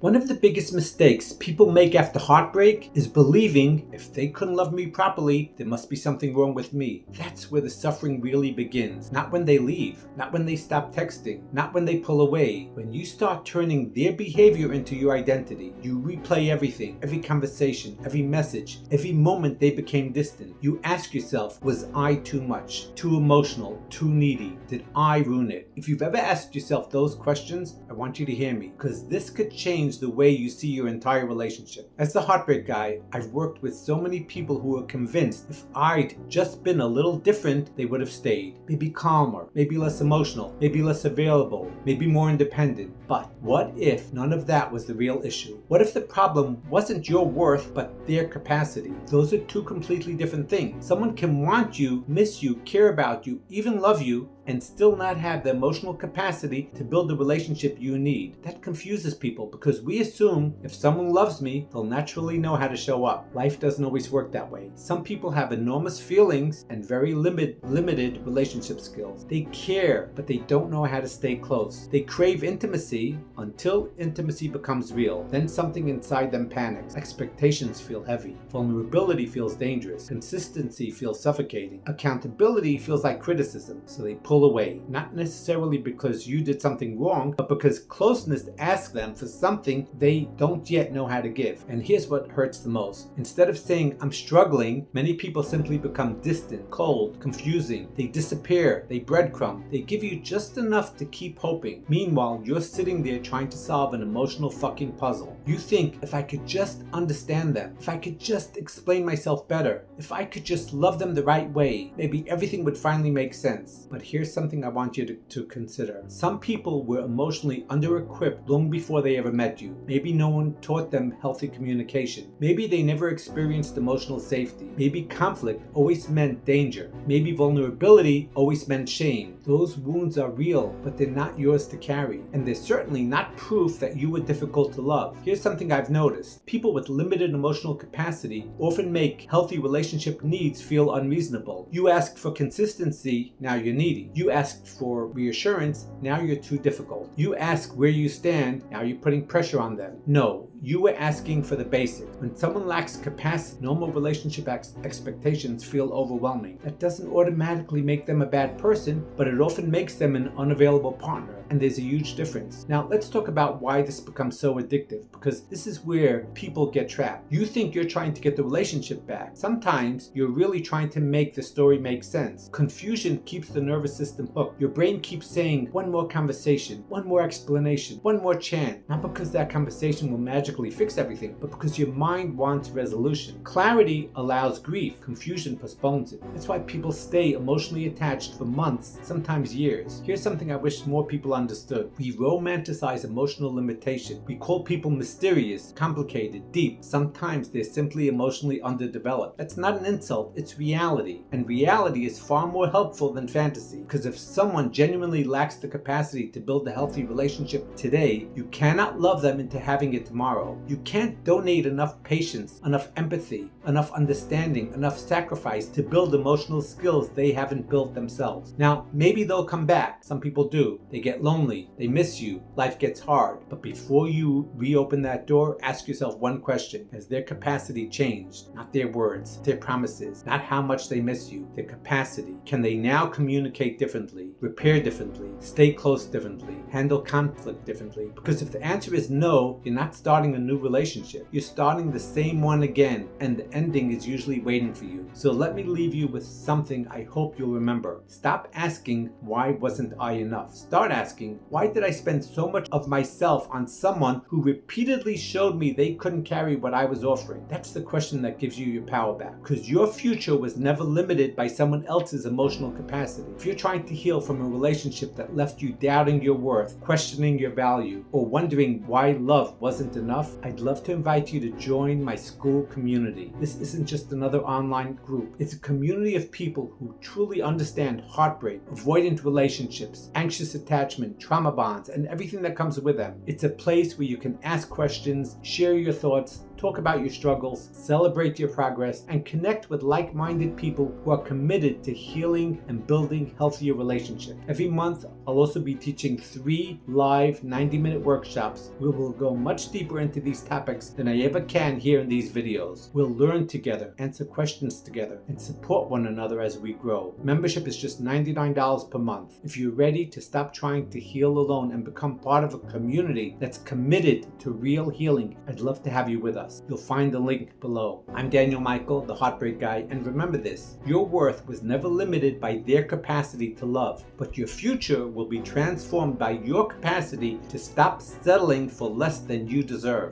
One of the biggest mistakes people make after heartbreak is believing if they couldn't love me properly, there must be something wrong with me. That's where the suffering really begins. Not when they leave, not when they stop texting, not when they pull away. When you start turning their behavior into your identity, you replay everything, every conversation, every message, every moment they became distant. You ask yourself, was I too much, too emotional, too needy? Did I ruin it? If you've ever asked yourself those questions, I want you to hear me, because this could change the way you see your entire relationship. As the heartbreak guy, I've worked with so many people who are convinced if I'd just been a little different, they would have stayed. Maybe calmer, maybe less emotional, maybe less available, maybe more independent. But what if none of that was the real issue? What if the problem wasn't your worth, but their capacity? Those are two completely different things. Someone can want you, miss you, care about you, even love you, and still not have the emotional capacity to build the relationship you need. That confuses people because we assume if someone loves me, they'll naturally know how to show up. Life doesn't always work that way. Some people have enormous feelings and very limited relationship skills. They care, but they don't know how to stay close. They crave intimacy until intimacy becomes real. Then something inside them panics. Expectations feel heavy. Vulnerability feels dangerous. Consistency feels suffocating. Accountability feels like criticism. So they pull away, not necessarily because you did something wrong, but because closeness asks them for something they don't yet know how to give. And here's what hurts the most. Instead of saying, I'm struggling, many people simply become distant, cold, confusing. They disappear, they breadcrumb, they give you just enough to keep hoping. Meanwhile, you're sitting there trying to solve an emotional fucking puzzle. You think, if I could just understand them, if I could just explain myself better, if I could just love them the right way, maybe everything would finally make sense. But here's something I want you to consider. Some people were emotionally under-equipped long before they ever met you. Maybe no one taught them healthy communication. Maybe they never experienced emotional safety. Maybe conflict always meant danger. Maybe vulnerability always meant shame. Those wounds are real, but they're not yours to carry. And they're certainly not proof that you were difficult to love. Here's something I've noticed. People with limited emotional capacity often make healthy relationship needs feel unreasonable. You asked for consistency, now you're needy. You asked for reassurance, now you're too difficult. You ask where you stand, now you're putting pressure on them. No, you were asking for the basics. When someone lacks capacity, normal relationship expectations feel overwhelming. That doesn't automatically make them a bad person, but it often makes them an unavailable partner. And there's a huge difference. Now, let's talk about why this becomes so addictive, because this is where people get trapped. You think you're trying to get the relationship back. Sometimes you're really trying to make the story make sense. Confusion keeps the nervous system hooked. Your brain keeps saying, one more conversation, one more explanation, one more chance. Not because that conversation will magically fix everything, but because your mind wants resolution. Clarity allows grief. Confusion postpones it. That's why people stay emotionally attached for months, sometimes years. Here's something I wish more people understood. We romanticize emotional limitation. We call people mysterious, complicated, deep. Sometimes they're simply emotionally underdeveloped. That's not an insult, it's reality. And reality is far more helpful than fantasy, because if someone genuinely lacks the capacity to build a healthy relationship today, you cannot love them into having it tomorrow. You can't donate enough patience, enough empathy, enough understanding, enough sacrifice to build emotional skills they haven't built themselves. Now, maybe they'll come back. Some people do. They get lonely. They miss you. Life gets hard. But before you reopen that door, ask yourself one question. Has their capacity changed? Not their words, their promises, not how much they miss you, their capacity. Can they now communicate differently, repair differently, stay close differently, handle conflict differently? Because if the answer is no, you're not starting a new relationship. You're starting the same one again, and the ending is usually waiting for you. So let me leave you with something I hope you'll remember. Stop asking, why wasn't I enough? Start asking, why did I spend so much of myself on someone who repeatedly showed me they couldn't carry what I was offering? That's the question that gives you your power back, because your future was never limited by someone else's emotional capacity. If you're trying to heal from a relationship that left you doubting your worth, questioning your value, or wondering why love wasn't enough, I'd love to invite you to join my Skool community. This isn't just another online group. It's a community of people who truly understand heartbreak, avoidant relationships, anxious attachment, trauma bonds, and everything that comes with them. It's a place where you can ask questions, share your thoughts, talk about your struggles, celebrate your progress, and connect with like-minded people who are committed to healing and building healthier relationships. Every month, I'll also be teaching 3 live 90-minute workshops where we'll go much deeper into these topics than I ever can here in these videos. We'll learn together, answer questions together, and support one another as we grow. Membership is just $99 per month. If you're ready to stop trying to heal alone and become part of a community that's committed to real healing, I'd love to have you with us. You'll find the link below. I'm Daniel Michael, the Heartbreak Guy, and remember this: your worth was never limited by their capacity to love, but your future will be transformed by your capacity to stop settling for less than you deserve.